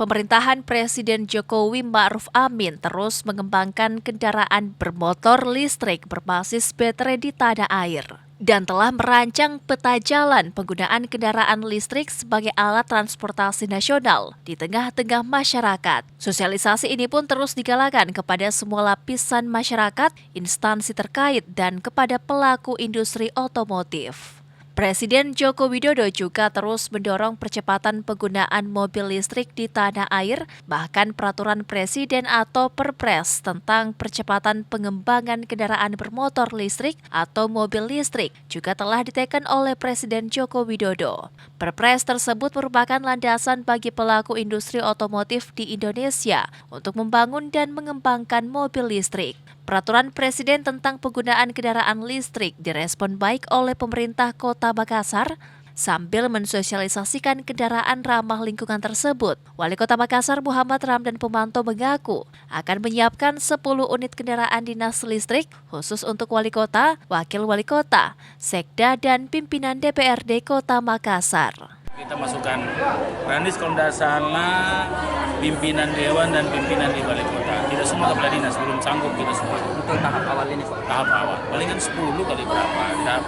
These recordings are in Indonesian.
Pemerintahan Presiden Jokowi Ma'ruf Amin terus mengembangkan kendaraan bermotor listrik berbasis baterai di tanah air dan telah merancang peta jalan penggunaan kendaraan listrik sebagai alat transportasi nasional di tengah-tengah masyarakat. Sosialisasi ini pun terus digalakan kepada semua lapisan masyarakat, instansi terkait, dan kepada pelaku industri otomotif. Presiden Joko Widodo juga terus mendorong percepatan penggunaan mobil listrik di tanah air, bahkan peraturan presiden atau Perpres tentang percepatan pengembangan kendaraan bermotor listrik atau mobil listrik juga telah diteken oleh Presiden Joko Widodo. Perpres tersebut merupakan landasan bagi pelaku industri otomotif di Indonesia untuk membangun dan mengembangkan mobil listrik. Peraturan Presiden tentang penggunaan kendaraan listrik direspon baik oleh pemerintah Kota Makassar sambil mensosialisasikan kendaraan ramah lingkungan tersebut. Wali Kota Makassar Muhammad Ramdan Pomanto mengaku akan menyiapkan 10 unit kendaraan dinas listrik khusus untuk wali kota, wakil wali kota, sekda, dan pimpinan DPRD Kota Makassar. Kita masukkan Ranis Kondasana, pimpinan Dewan dan pimpinan di Balai Kota. Tidak semua kepala dinas, belum sanggup kita semua. Untuk tahap awal ini Pak? Tahap awal, paling kan 10 kali berapa, tidak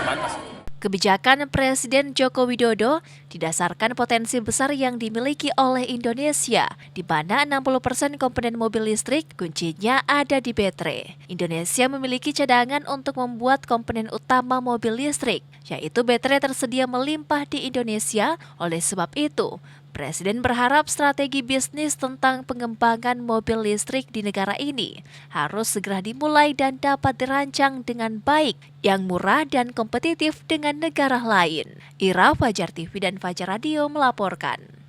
batas. Kebijakan Presiden Joko Widodo didasarkan potensi besar yang dimiliki oleh Indonesia, di mana 60% komponen mobil listrik kuncinya ada di baterai. Indonesia memiliki cadangan untuk membuat komponen utama mobil listrik, yaitu baterai tersedia melimpah di Indonesia. Oleh sebab itu, Presiden berharap strategi bisnis tentang pengembangan mobil listrik di negara ini harus segera dimulai dan dapat dirancang dengan baik, yang murah dan kompetitif dengan negara lain. Ira, Fajar TV dan Fajar Radio melaporkan.